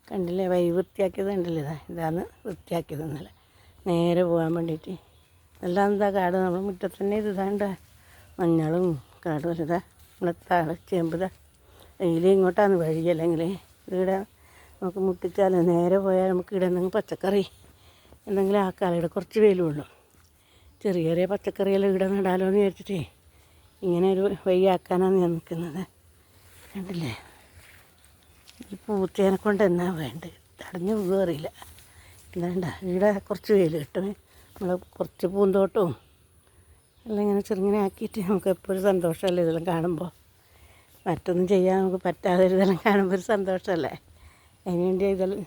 കണ്ടില്ലേ വഴി വൃത്തിയാക്കിയത് കണ്ടില്ലേ ഇതാണ് വൃത്തിയാക്കിയത് ഇന്നലെ നേരെ പോകാൻ വേണ്ടിയിട്ട്. എല്ലാം എന്താ കാട് നമ്മൾ മുറ്റത്ത് തന്നെ ഇതാണ്ട് മഞ്ഞളും കാടും ഇതാ നമ്മളെ താഴെ ചേമ്പുതാ വെയിൽ ഇങ്ങോട്ടാണ് വഴി. അല്ലെങ്കിൽ ഇവിടെ നമുക്ക് മുട്ടിച്ചാൽ നേരെ പോയാൽ നമുക്ക് ഇവിടെ എന്തെങ്കിലും പച്ചക്കറി എന്തെങ്കിലും ആക്കാലോ. ഇവിടെ കുറച്ച് വെയിലുള്ളൂ. ചെറിയ ചെറിയ പച്ചക്കറിയെല്ലാം ഇവിടെ നടാലോ എന്ന് വിചാരിച്ചിട്ടേ ഇങ്ങനെ ഒരു വഴി ആക്കാനാണ് ഞാൻ നിൽക്കുന്നത്. കണ്ടില്ലേ ഈ പൂച്ചേനെ കൊണ്ട് എന്നാ വേണ്ടത്, തടഞ്ഞു പോകുക അറിയില്ല. എന്താണ്ട ഇവിടെ കുറച്ച് വെയിൽ കിട്ടും. നമ്മൾ കുറച്ച് പൂന്തോട്ടവും എല്ലാം ഇങ്ങനെ ചെറുങ്ങനെ ആക്കിയിട്ട് നമുക്ക് എപ്പോഴും സന്തോഷമല്ലേ ഇതെല്ലാം കാണുമ്പോൾ. മറ്റൊന്നും ചെയ്യാൻ നമുക്ക് പറ്റാതെ ഇതെല്ലാം കാണുമ്പോൾ ഒരു സന്തോഷമല്ലേ. അതിനുവേണ്ടി ഇതെല്ലാം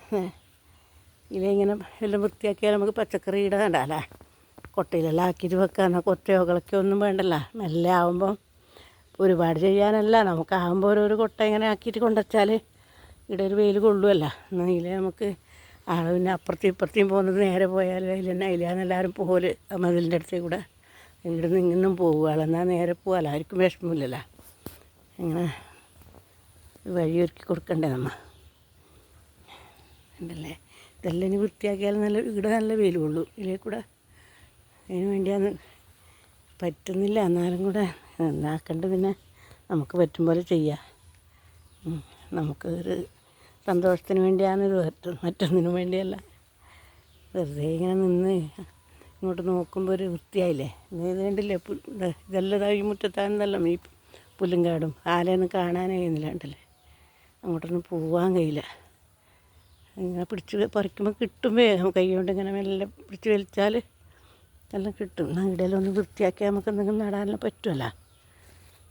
ഇതിലിങ്ങനെ എല്ലാം വൃത്തിയാക്കിയാൽ നമുക്ക് പച്ചക്കറി ഇട നടാലേ. കൊട്ടയിലെല്ലാം ആക്കിയിട്ട് വെക്കാനോ കൊത്തയോ കിളക്കോ ഒന്നും വേണ്ടല്ല. മെല്ലെ ആകുമ്പോൾ ഒരുപാട് ചെയ്യാനല്ല, നമുക്കാകുമ്പോൾ ഓരോരോ കൊട്ട ഇങ്ങനെ ആക്കിയിട്ട് കൊണ്ടുവച്ചാൽ ഇവിടെ ഒരു വെയിൽ കൊള്ളുമല്ല. എന്നാൽ നമുക്ക് ആൾ പിന്നെ അപ്പുറത്തും ഇപ്പുറത്തേയും പോകുന്നത് നേരെ പോയാൽ അതിലാന്ന് എല്ലാവരും പോകല് മതിലിൻ്റെ അടുത്തേക്ക് കൂടെ. ഇവിടെ നിന്ന് ഇങ്ങൊന്നും പോകുക എന്നാൽ നേരെ പോകാമല്ലോ, ആർക്കും വിഷമമില്ലല്ലോ. ഇങ്ങനെ വഴിയൊരുക്കി കൊടുക്കണ്ടേ നമ്മൾ. ഉണ്ടല്ലേ ഇതെല്ലാം ഇനി വൃത്തിയാക്കിയാൽ നല്ല ഇവിടെ നല്ല വെയിൽ കൊള്ളൂ. ഇതിലേ കൂടെ അതിന് വേണ്ടിയാണ് പറ്റുന്നില്ല. എന്നാലും കൂടെ എന്നാക്കണ്ട് പിന്നെ നമുക്ക് പറ്റും പോലെ ചെയ്യാം. നമുക്ക് ഒരു സന്തോഷത്തിന് വേണ്ടിയാണ് ഇത് മറ്റൊന്നിനും വേണ്ടിയല്ല. വെറുതെ ഇങ്ങനെ നിന്ന് ഇങ്ങോട്ട് നോക്കുമ്പോൾ ഒരു വൃത്തിയായില്ലേ. ഇത് കണ്ടില്ലേ ഇതെല്ലാം ഈ മുറ്റത്താണെന്നല്ല ഈ പുല്ലും കാടും ആലയൊന്നും കാണാനേ കഴിയുന്നില്ല. കണ്ടല്ലേ അങ്ങോട്ടൊന്നും പോകാൻ കഴിയില്ല. ഇങ്ങനെ പിടിച്ച് പറിക്കുമ്പോൾ കിട്ടുമ്പോൾ കൈ കൊണ്ട് ഇങ്ങനെ മെല്ലെ പിടിച്ച് വലിച്ചാൽ എല്ലാം കിട്ടും. ഇടയിലൊന്ന് ഒന്ന് വൃത്തിയാക്കിയാൽ നമുക്ക് എന്തെങ്കിലും നടാനെല്ലാം പറ്റുമല്ലോ.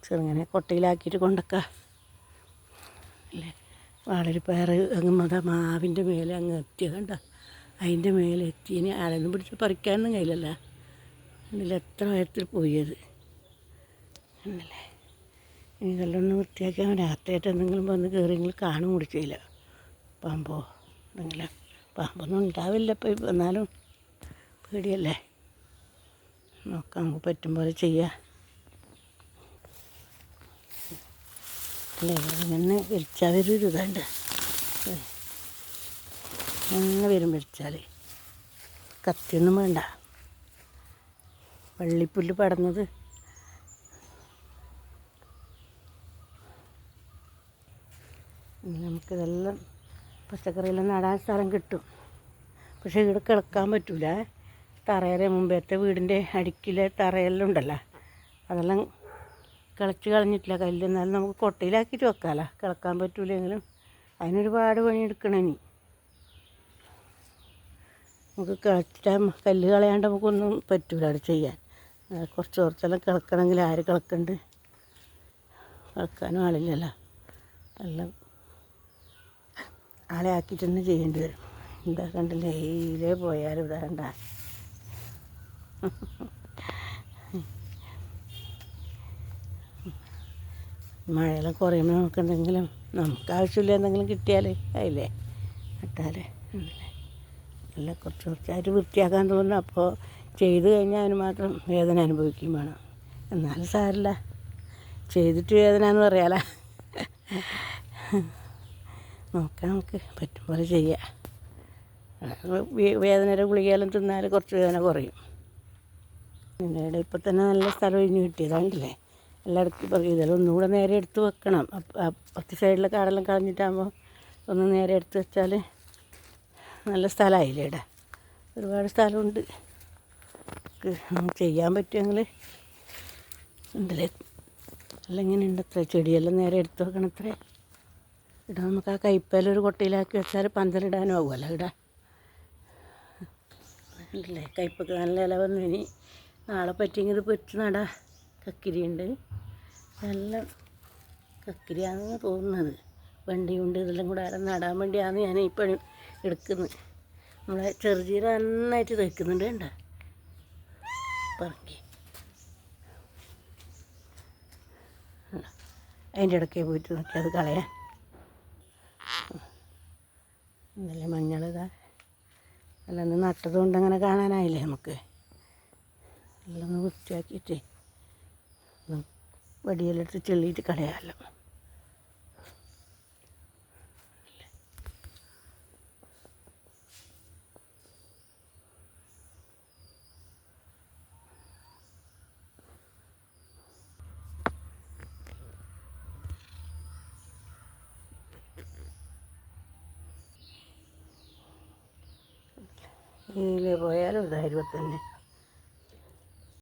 ചെറുങ്ങനെ കൊട്ടയിലാക്കിയിട്ട് കൊണ്ടൊക്കെ അല്ലേ. വാളരിപ്പയർ അങ്ങ് മാവിൻ്റെ മേലെ അങ്ങ് എത്തിയത് കണ്ട, അതിൻ്റെ മേലെ എത്തി. ഇനി ആരെയൊന്നും പിടിച്ച് പറിക്കാനൊന്നും കഴിയില്ലല്ലോ. അതിൽ എത്ര ഉയരത്തിൽ പോയത് എന്നല്ലേ. ഇനി ഇതെല്ലാം ഒന്ന് വൃത്തിയാക്കിയാൽ രാത്രിയായിട്ട് എന്തെങ്കിലും വന്ന് കയറിയെങ്കിൽ കാണും കൂടി ചെയ്യില്ല. പാമ്പോ എന്തെങ്കിലും പാമ്പൊന്നും ഉണ്ടാവില്ല ഇപ്പം, എന്നാലും പേടിയല്ലേ. നോക്കാം നമുക്ക് പറ്റും പോലെ ചെയ്യാം അല്ലേ. ഇങ്ങനെ വലിച്ചാൽ വരും ഇതാണ്ട് അങ്ങനെ വരും. വലിച്ചാൽ കത്തിയൊന്നും വേണ്ട. വള്ളിപ്പുല്ല് പടന്നത് നമുക്കിതെല്ലാം പച്ചക്കറിയെല്ലാം നടാൻ സ്ഥലം കിട്ടും. പക്ഷേ ഇവിടെ കിളക്കാൻ പറ്റില്ല. തറയുടെ മുമ്പത്തെ വീടിൻ്റെ അടുക്കിലെ തറയെല്ലാം ഉണ്ടല്ലോ, അതെല്ലാം കിളച്ച് കളഞ്ഞിട്ടില്ല കല്ല്. എന്നാലും നമുക്ക് കൊട്ടയിലാക്കിയിട്ട് വെക്കാമല്ലോ. കിളക്കാൻ പറ്റൂലെങ്കിലും അതിനൊരുപാട് പണിയെടുക്കണം. ഇനി നമുക്ക് കിളച്ചിട്ടാൽ കല്ല് കളയാണ്ട് നമുക്കൊന്നും പറ്റില്ല അവിടെ ചെയ്യാൻ. കുറച്ച് കുറച്ചെല്ലാം കിളക്കണമെങ്കിൽ ആര് കിളക്കണ്ട്, കിളക്കാനും ആളില്ലല്ലോ. എല്ലാം ആളെ ആക്കിയിട്ട് തന്നെ ചെയ്യേണ്ടി വരും. എന്താ കണ്ടില്ലേ ഇതിലേ പോയാലും ഇവിടെ കണ്ട മഴയെല്ലാം കുറയുമ്പോൾ നമുക്ക് എന്തെങ്കിലും നമുക്ക് ആവശ്യമില്ല എന്തെങ്കിലും കിട്ടിയാൽ അതില്ലേ നട്ടാൽ എല്ലാം കുറച്ച് കുറച്ചായിട്ട് വൃത്തിയാക്കാൻ തോന്നുന്നു. അപ്പോൾ ചെയ്ത് കഴിഞ്ഞാൽ അതിന് മാത്രം വേദന അനുഭവിക്കുകയും വേണം. എന്നാലും സാരമില്ല, ചെയ്തിട്ട് വേദന എന്ന് പറയാലോ. നോക്കാം, നമുക്ക് പറ്റും പോലെ ചെയ്യാം. വേദനയുടെ ഗുളികയെല്ലാം തിന്നാൽ കുറച്ച് വേദന കുറയും. പിന്നെ ഇവിടെ ഇപ്പം തന്നെ നല്ല സ്ഥലം ഒഴിഞ്ഞ് കിട്ടിയതാണ്ടല്ലേ. എല്ലായിടത്തും പറയും ഇതെല്ലാം ഒന്നുകൂടെ നേരെ എടുത്ത് വെക്കണം. പത്ത് സൈഡിലെ കാടെല്ലാം കളഞ്ഞിട്ടാകുമ്പോൾ ഒന്ന് നേരെ എടുത്ത് വെച്ചാൽ നല്ല സ്ഥലമായില്ലേ. ഇവിടെ ഒരുപാട് സ്ഥലമുണ്ട്. ചെയ്യാൻ പറ്റുമെങ്കിൽ ഉണ്ടല്ലേ. എല്ലാം ഇങ്ങനെ ഉണ്ട്. അത്ര ചെടിയെല്ലാം നേരെ എടുത്ത് വെക്കണം. അത്രേ ഇവിടെ നമുക്ക് ആ കയ്പ്പയിലൊരു കൊട്ടയിലാക്കി വെച്ചാൽ പന്തലിടാനും ആവുമല്ലോ. ഇവിടെ ഉണ്ടല്ലേ കയ്പ്പൊക്കെ നല്ല ഇല വന്നു. ഇനി നാളെ പറ്റിയെങ്കിൽ ഇത് പൊരിച്ച് നടാ. കക്കിരിയുണ്ട്, എല്ലാം കക്കിരിയാണെന്ന് തോന്നുന്നത്. വണ്ടിയുണ്ട്. ഇതെല്ലാം കൂടെ ആരും നടാൻ വേണ്ടിയാണ് ഞാൻ ഇപ്പോൾ എടുക്കുന്നത്. നമ്മളെ ചെറുചീര നന്നായിട്ട് തയ്ക്കുന്നുണ്ട്. കണ്ട പറക്കി അതിൻ്റെ ഇടയ്ക്ക് പോയിട്ട് നോക്കി അത് കളയാൻ. ഇന്നലെ മഞ്ഞൾ ഇതാ എല്ലാം ഒന്ന് നട്ടത് കൊണ്ട് അങ്ങനെ കാണാനായില്ലേ. നമുക്ക് എല്ലാം ഒന്ന് വൃത്തിയാക്കിയിട്ടേ വടിയെല്ലാം എടുത്ത് ചെള്ളിയിട്ട് കളയാമല്ലോ. ഇതിൽ പോയാലും ഇതാ 21